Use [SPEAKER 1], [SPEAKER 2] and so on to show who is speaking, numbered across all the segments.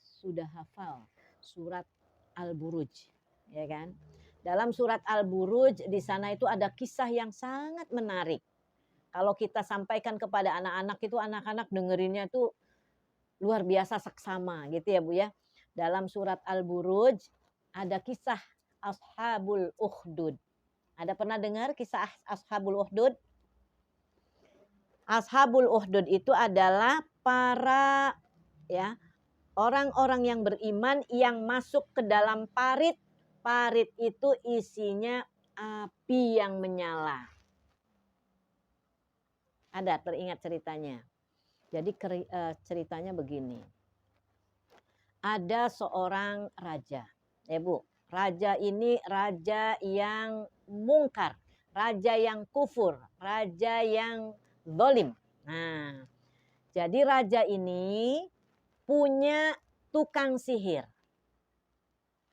[SPEAKER 1] sudah hafal surat Al-Buruj, ya kan? Dalam surat Al-Buruj di sana itu ada kisah yang sangat menarik. Kalau kita sampaikan kepada anak-anak itu, anak-anak dengerinnya itu luar biasa seksama gitu ya Bu ya. Dalam surat Al-Buruj ada kisah Ashabul Ukhdud. Ada pernah dengar kisah Ashabul Ukhdud? Ashabul Ukhdud itu adalah para ya orang-orang yang beriman yang masuk ke dalam parit. Parit itu isinya api yang menyala. Ada teringat ceritanya. Jadi ceritanya begini. Ada seorang raja, ya Bu. Raja ini raja yang mungkar, raja yang kufur, raja yang zalim. Nah, jadi raja ini punya tukang sihir,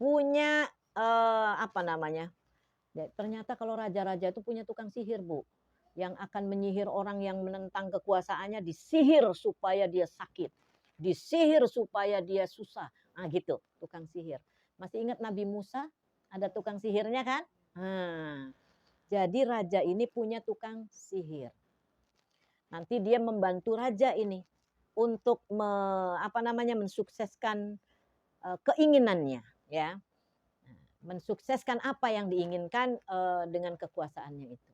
[SPEAKER 1] punya apa namanya? Ternyata kalau raja-raja itu punya tukang sihir Bu, yang akan menyihir orang yang menentang kekuasaannya, disihir supaya dia sakit, disihir supaya dia susah. Nah gitu, tukang sihir. Masih ingat Nabi Musa? Ada tukang sihirnya kan? Nah, jadi raja ini punya tukang sihir. Nanti dia membantu raja ini untuk mensukseskan keinginannya, ya. Mensukseskan apa yang diinginkan dengan kekuasaannya itu.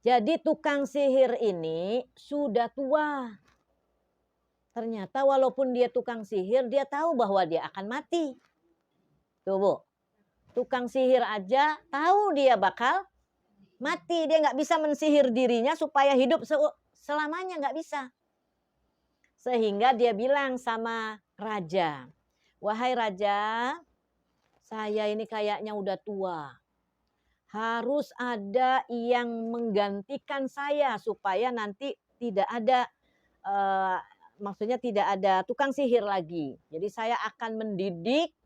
[SPEAKER 1] Jadi tukang sihir ini sudah tua. Ternyata walaupun dia tukang sihir, dia tahu bahwa dia akan mati. Tuh Bu, tukang sihir aja tahu dia bakal mati. Dia nggak bisa mensihir dirinya supaya hidup selamanya, nggak bisa. Sehingga dia bilang sama raja, wahai raja, saya ini kayaknya udah tua. Harus ada yang menggantikan saya supaya nanti tidak ada maksudnya tidak ada tukang sihir lagi. Jadi saya akan mendidik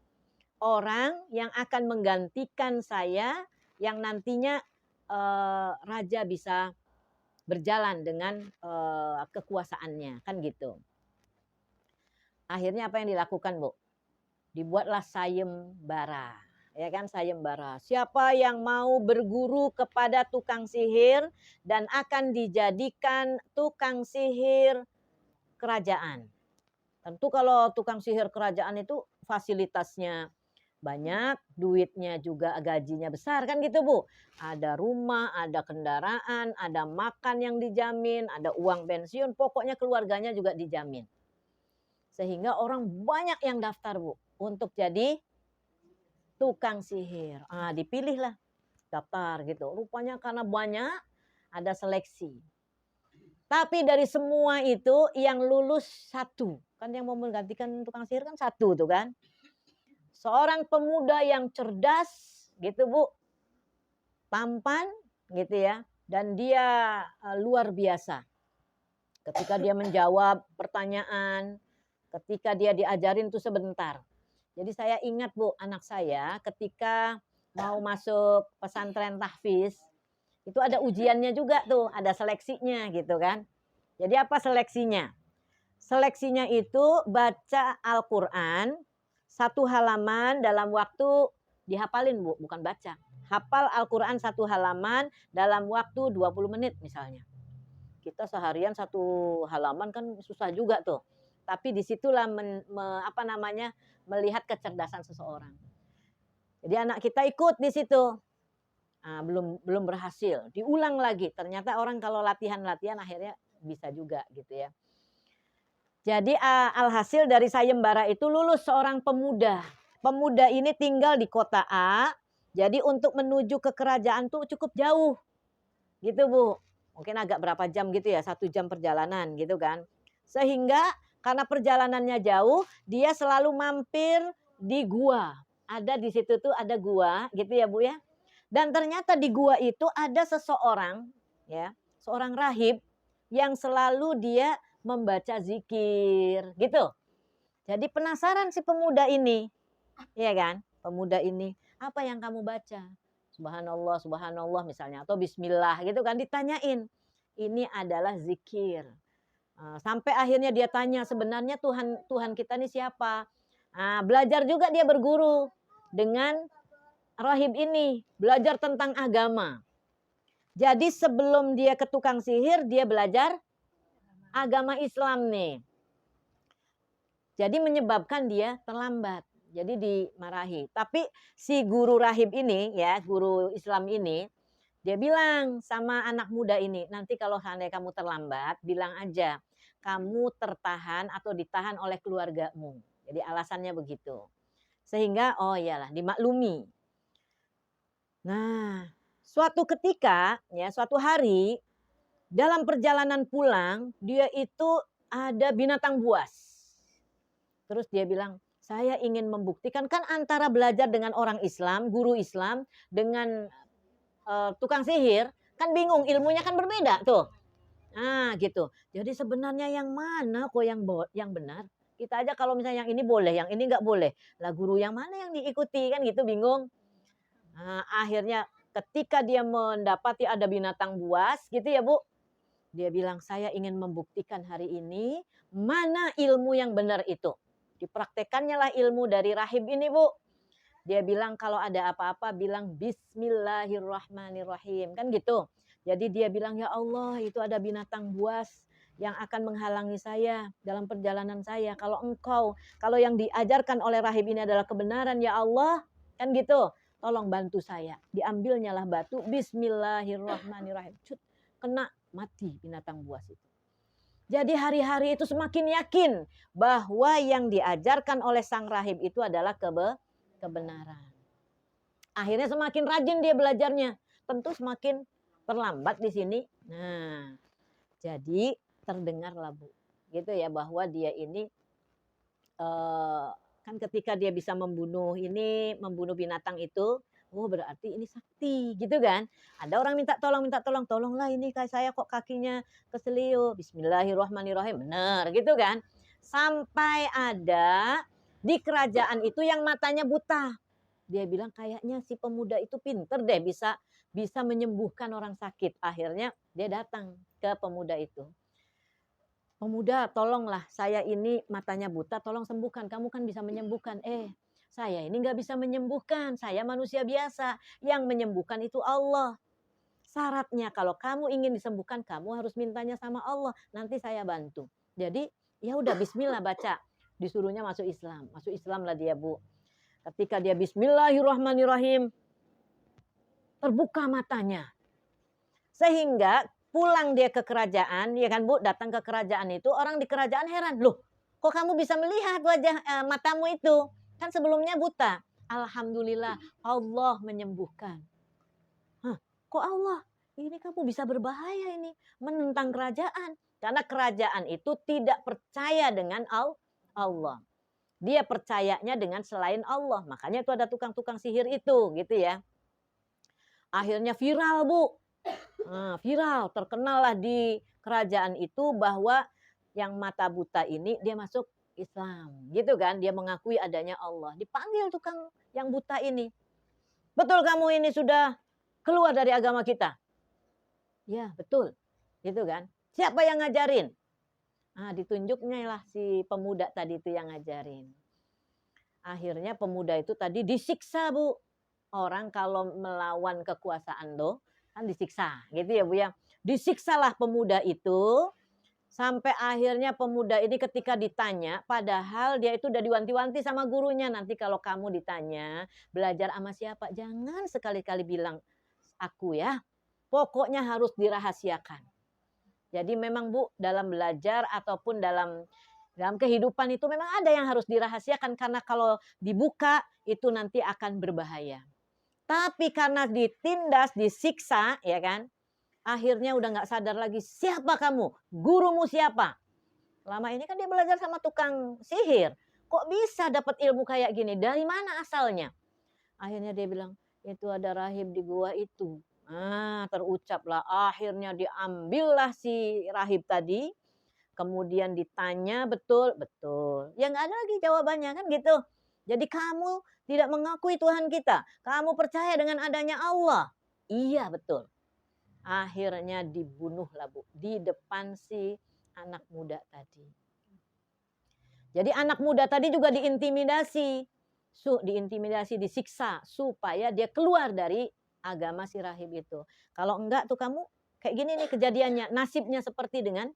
[SPEAKER 1] orang yang akan menggantikan saya, yang nantinya raja bisa berjalan dengan kekuasaannya, kan gitu. Akhirnya apa yang dilakukan Bu? Dibuatlah sayembara. Ya kan, sayembara. Siapa yang mau berguru kepada tukang sihir dan akan dijadikan tukang sihir kerajaan. Tentu kalau tukang sihir kerajaan itu fasilitasnya banyak, duitnya juga gajinya besar kan gitu Bu. Ada rumah, ada kendaraan, ada makan yang dijamin, ada uang pensiun, pokoknya keluarganya juga dijamin. Sehingga orang banyak yang daftar Bu untuk jadi tukang sihir. Dipilihlah, daftar gitu. Rupanya karena banyak, ada seleksi. Tapi dari semua itu yang lulus satu. Kan yang mau menggantikan tukang sihir kan satu tuh kan. Seorang pemuda yang cerdas gitu Bu. Tampan gitu ya. Dan dia luar biasa. Ketika dia menjawab pertanyaan, ketika dia diajarin tuh sebentar. Jadi saya ingat Bu, anak saya ketika mau masuk pesantren tahfiz, itu ada ujiannya juga tuh, ada seleksinya gitu kan. Jadi apa seleksinya? Seleksinya itu baca Al-Quran 1 halaman dalam waktu dihafalin Bu, bukan baca. Hafal Al-Quran 1 halaman dalam waktu 20 menit misalnya. Kita seharian 1 halaman kan susah juga tuh. Tapi disitulah melihat kecerdasan seseorang. Jadi anak kita ikut di situ. Belum berhasil, diulang lagi. Ternyata orang kalau latihan akhirnya bisa juga gitu ya. Jadi alhasil dari sayembara itu lulus seorang pemuda. Pemuda ini tinggal di kota A. Jadi untuk menuju ke kerajaan tuh cukup jauh. Gitu Bu. Mungkin agak berapa jam gitu ya, 1 jam perjalanan gitu kan. Sehingga karena perjalanannya jauh, dia selalu mampir di gua. Ada di situ tuh ada gua gitu ya Bu ya. Dan ternyata di gua itu ada seseorang, ya, seorang rahib yang selalu dia membaca zikir, gitu. Jadi penasaran si pemuda ini, ya kan? Pemuda ini, apa yang kamu baca? Subhanallah, subhanallah misalnya, atau bismillah gitu kan ditanyain. Ini adalah zikir. Sampai akhirnya dia tanya sebenarnya Tuhan kita ini siapa. Belajar juga dia berguru dengan rahib ini, belajar tentang agama. Jadi sebelum dia ke tukang sihir, dia belajar agama Islam nih. Jadi menyebabkan dia terlambat. Jadi dimarahi. Tapi si guru rahib ini ya, guru Islam ini, dia bilang sama anak muda ini, nanti kalau seandainya kamu terlambat, bilang aja kamu tertahan atau ditahan oleh keluargamu. Jadi alasannya begitu. Sehingga oh iyalah dimaklumi. Nah, suatu ketika ya, suatu hari dalam perjalanan pulang, dia itu ada binatang buas. Terus dia bilang, saya ingin membuktikan, kan antara belajar dengan orang Islam, guru Islam, dengan tukang sihir, kan bingung, ilmunya kan berbeda tuh. Nah gitu. Jadi sebenarnya yang mana kok yang benar? Kita aja kalau misalnya yang ini boleh, yang ini nggak boleh. Lah guru yang mana yang diikuti, kan gitu, bingung. Nah, akhirnya ketika dia mendapati ada binatang buas gitu ya Bu, dia bilang saya ingin membuktikan hari ini mana ilmu yang benar itu. Dipraktekannya lah ilmu dari rahib ini Bu. Dia bilang kalau ada apa-apa bilang Bismillahirrahmanirrahim, kan gitu. Jadi dia bilang ya Allah itu ada binatang buas yang akan menghalangi saya dalam perjalanan saya. Kalau yang diajarkan oleh rahib ini adalah kebenaran ya Allah, kan gitu. Tolong bantu saya. Diambilnya lah batu, Bismillahirrahmanirrahim. Kena, mati binatang buas itu. Jadi hari-hari itu semakin yakin bahwa yang diajarkan oleh sang rahib itu adalah kebenaran. Akhirnya semakin rajin dia belajarnya. Tentu semakin terlambat di sini. Nah, jadi terdengarlah Bu. Gitu ya, bahwa dia ini kan ketika dia bisa membunuh binatang itu, oh berarti ini sakti gitu kan. Ada orang minta tolong, tolonglah ini saya kok kakinya keselio. Bismillahirrahmanirrahim, benar gitu kan. Sampai ada di kerajaan itu yang matanya buta. Dia bilang kayaknya si pemuda itu pinter deh, bisa menyembuhkan orang sakit. Akhirnya dia datang ke pemuda itu. Pemuda, tolonglah saya ini matanya buta, tolong sembuhkan. Kamu kan bisa menyembuhkan. Saya ini nggak bisa menyembuhkan. Saya manusia biasa. Yang menyembuhkan itu Allah. Syaratnya kalau kamu ingin disembuhkan, kamu harus mintanya sama Allah. Nanti saya bantu. Jadi ya udah Bismillah baca. Disuruhnya masuk Islam. Masuk Islam lah dia Bu. Ketika dia Bismillahirrahmanirrahim, terbuka matanya. Sehingga pulang dia ke kerajaan, ya kan Bu, datang ke kerajaan itu, orang di kerajaan heran, loh kok kamu bisa melihat wajah matamu itu? Kan sebelumnya buta. Alhamdulillah Allah menyembuhkan. Kok Allah? Ini kamu bisa berbahaya ini, menentang kerajaan. Karena kerajaan itu tidak percaya dengan Allah. Dia percayanya dengan selain Allah. Makanya itu ada tukang-tukang sihir itu, gitu ya. Akhirnya viral Bu. Viral, terkenal lah di kerajaan itu bahwa yang mata buta ini dia masuk Islam, gitu kan? Dia mengakui adanya Allah. Dipanggil tukang yang buta ini. Betul kamu ini sudah keluar dari agama kita? Ya, betul. Gitu kan? Siapa yang ngajarin? Ditunjuknya lah si pemuda tadi itu yang ngajarin. Akhirnya pemuda itu tadi disiksa Bu. Orang kalau melawan kekuasaan loh, kan disiksa gitu ya Bu ya. Disiksalah pemuda itu sampai akhirnya pemuda ini ketika ditanya, padahal dia itu udah diwanti-wanti sama gurunya, nanti kalau kamu ditanya belajar sama siapa, jangan sekali-kali bilang aku ya. Pokoknya harus dirahasiakan. Jadi memang Bu, dalam belajar ataupun dalam kehidupan itu memang ada yang harus dirahasiakan karena kalau dibuka itu nanti akan berbahaya. Tapi karena ditindas, disiksa, ya kan? Akhirnya udah nggak sadar lagi siapa kamu, gurumu siapa. Lama ini kan dia belajar sama tukang sihir. Kok bisa dapat ilmu kayak gini? Dari mana asalnya? Akhirnya dia bilang, itu ada rahib di gua itu. Terucaplah. Akhirnya diambillah si rahib tadi. Kemudian ditanya betul. Ya nggak ada lagi jawabannya kan gitu. Jadi kamu tidak mengakui Tuhan kita. Kamu percaya dengan adanya Allah. Iya betul. Akhirnya dibunuhlah Bu. Di depan si anak muda tadi. Jadi anak muda tadi juga diintimidasi, disiksa supaya dia keluar dari agama si rahib itu. Kalau enggak tuh kamu kayak gini nih kejadiannya, nasibnya seperti dengan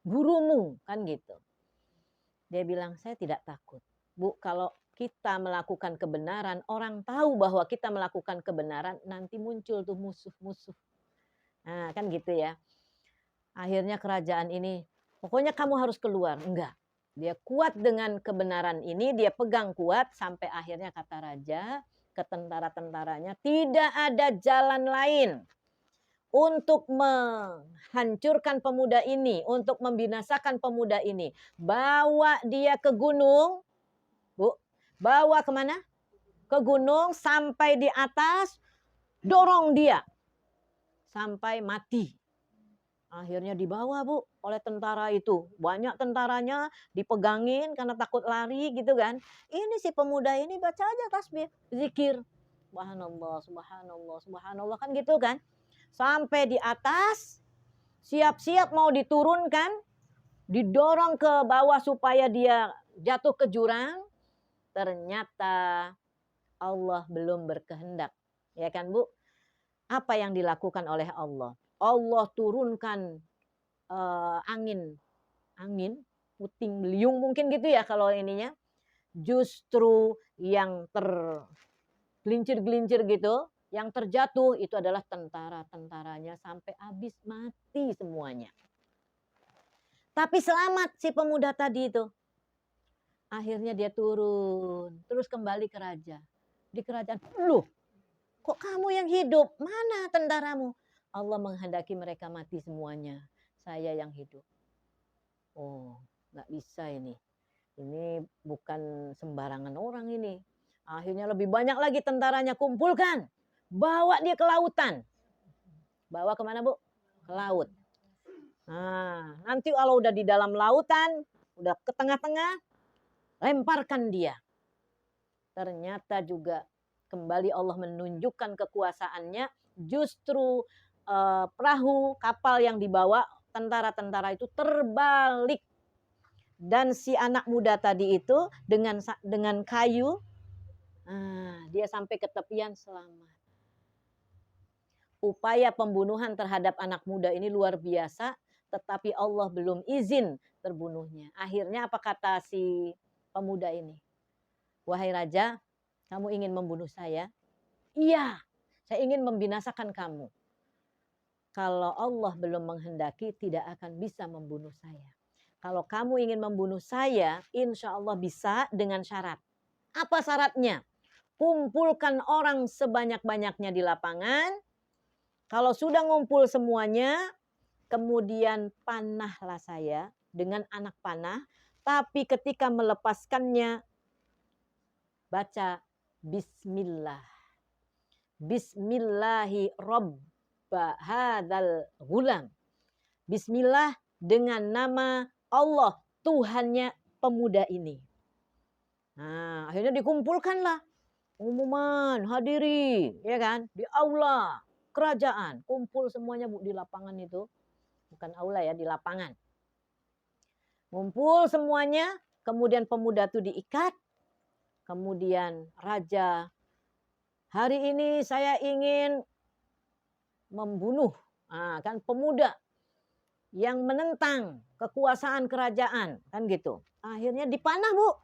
[SPEAKER 1] gurumu, kan gitu. Dia bilang, saya tidak takut. Bu, kalau kita melakukan kebenaran, orang tahu bahwa kita melakukan kebenaran, nanti muncul tuh musuh-musuh. Nah, kan gitu ya. Akhirnya kerajaan ini, pokoknya kamu harus keluar. Enggak. Dia kuat dengan kebenaran ini, dia pegang kuat sampai akhirnya kata raja ke tentara-tentaranya, tidak ada jalan lain untuk menghancurkan pemuda ini, untuk membinasakan pemuda ini. Bawa dia ke gunung, Bu. Bawa kemana? Ke gunung sampai di atas, dorong dia sampai mati. Akhirnya dibawa, Bu, oleh tentara itu. Banyak tentaranya dipegangin karena takut lari gitu kan. Ini si pemuda ini baca aja tasbih, zikir. Subhanallah, subhanallah, subhanallah, kan gitu kan. Sampai di atas, siap-siap mau diturunkan, didorong ke bawah supaya dia jatuh ke jurang. Ternyata Allah belum berkehendak. Ya kan, Bu? Apa yang dilakukan oleh Allah? Allah turunkan angin puting beliung mungkin gitu ya kalau ininya. Justru yang tergelincir-gelincir gitu, yang terjatuh itu adalah tentara-tentaranya sampai habis mati semuanya. Tapi selamat si pemuda tadi itu. Akhirnya dia turun, terus kembali ke raja. Di kerajaan, loh, kok kamu yang hidup? Mana tentaramu? Allah menghendaki mereka mati semuanya. Saya yang hidup. Oh, nggak bisa ini. Ini bukan sembarangan orang ini. Akhirnya lebih banyak lagi tentaranya kumpulkan. Bawa dia ke lautan. Bawa kemana, Bu? Ke laut. Nah, nanti kalau udah di dalam lautan, udah ke tengah-tengah, lemparkan dia. Ternyata juga kembali Allah menunjukkan kekuasaannya. Justru perahu kapal yang dibawa tentara-tentara itu terbalik. Dan si anak muda tadi itu dengan kayu, dia sampai ke tepian selamat. Upaya pembunuhan terhadap anak muda ini luar biasa, tetapi Allah belum izin terbunuhnya. Akhirnya apa kata si pemuda ini? Wahai raja, kamu ingin membunuh saya? Iya, saya ingin membinasakan kamu. Kalau Allah belum menghendaki, tidak akan bisa membunuh saya. Kalau kamu ingin membunuh saya, insya Allah bisa dengan syarat. Apa syaratnya? Kumpulkan orang sebanyak-banyaknya di lapangan. Kalau sudah ngumpul semuanya, kemudian panahlah saya dengan anak panah. Tapi ketika melepaskannya, baca Bismillah. Bismillahi Rabba hadzal ghulam. Bismillah dengan nama Allah, Tuhannya pemuda ini. Nah, akhirnya dikumpulkanlah umuman, hadiri, ya kan, di aula kerajaan, kumpul semuanya, Bu, di lapangan itu. Bukan aula ya, di lapangan. Kumpul semuanya, kemudian pemuda itu diikat. Kemudian raja, hari ini saya ingin membunuh, kan pemuda yang menentang kekuasaan kerajaan, kan gitu. Akhirnya dipanah, Bu.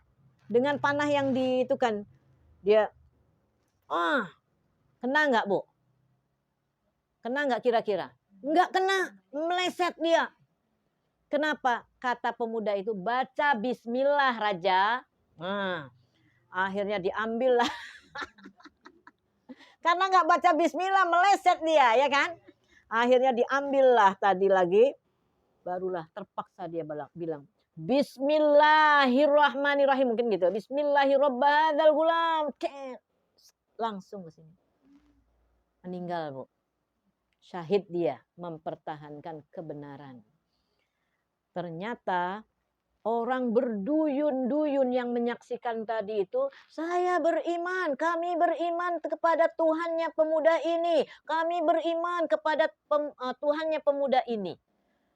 [SPEAKER 1] Dengan panah yang itu kan dia, kena nggak, Bu? Kena nggak kira-kira? Nggak kena, meleset dia. Kenapa? Kata pemuda itu, baca Bismillah raja. Akhirnya diambil lah. Karena nggak baca Bismillah, meleset dia, ya kan? Akhirnya diambil lah tadi lagi. Barulah terpaksa dia bilang Bismillahirrahmanirrahim, mungkin gitu. Bismillahirrahmanirrahim. Langsung ke sini. Meninggal, Bu. Syahid dia mempertahankan kebenaran. Ternyata orang berduyun-duyun yang menyaksikan tadi itu, saya beriman, kami beriman kepada Tuhannya pemuda ini. Kami beriman kepada Tuhannya pemuda ini.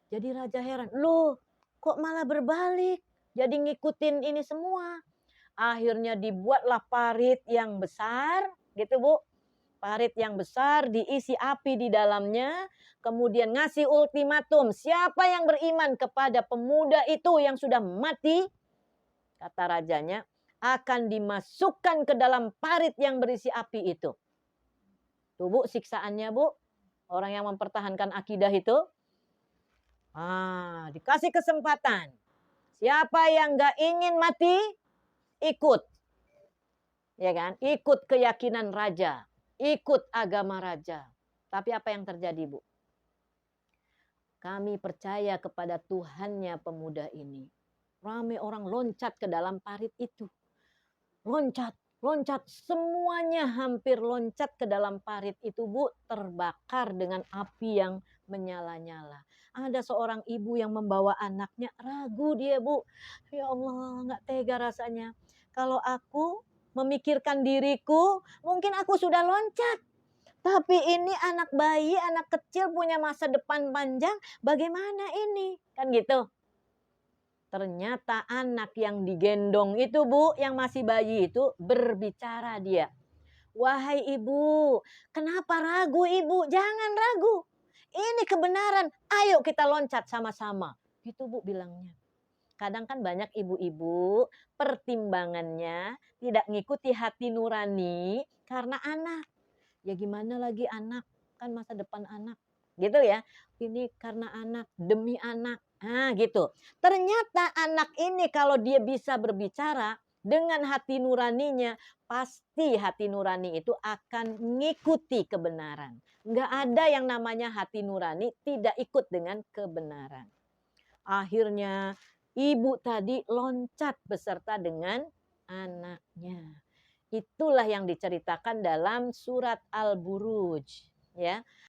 [SPEAKER 1] Jadi raja heran, loh, kok malah berbalik, jadi ngikutin ini semua. Akhirnya dibuatlah parit yang besar, gitu Bu. Parit yang besar diisi api di dalamnya, kemudian ngasih ultimatum, siapa yang beriman kepada pemuda itu yang sudah mati, kata rajanya, akan dimasukkan ke dalam parit yang berisi api itu. Tuh Bu, siksaannya Bu, orang yang mempertahankan akidah itu. Dikasih kesempatan. Siapa yang gak ingin mati, ikut. Ya kan? Ikut keyakinan raja. Ikut agama raja. Tapi apa yang terjadi Bu? Kami percaya kepada Tuhannya pemuda ini. Ramai orang loncat ke dalam parit itu. Loncat, loncat. Semuanya hampir loncat ke dalam parit itu Bu. Terbakar dengan api yang menyala-nyala. Ada seorang ibu yang membawa anaknya. Ragu dia Bu. Ya Allah, gak tega rasanya. Kalau aku memikirkan diriku, mungkin aku sudah loncat. Tapi ini anak bayi, anak kecil punya masa depan panjang. Bagaimana ini? Kan gitu. Ternyata anak yang digendong itu Bu, yang masih bayi itu berbicara dia. Wahai ibu, kenapa ragu ibu? Jangan ragu. Ini kebenaran. Ayo kita loncat sama-sama. Gitu Bu bilangnya. Kadang kan banyak ibu-ibu pertimbangannya tidak ngikuti hati nurani karena anak. Ya gimana lagi anak, kan masa depan anak. Gitu ya. Ini karena anak, demi anak. Gitu. Ternyata anak ini kalau dia bisa berbicara dengan hati nuraninya, pasti hati nurani itu akan mengikuti kebenaran. Enggak ada yang namanya hati nurani tidak ikut dengan kebenaran. Akhirnya ibu tadi loncat beserta dengan anaknya. Itulah yang diceritakan dalam surat Al-Buruj, ya.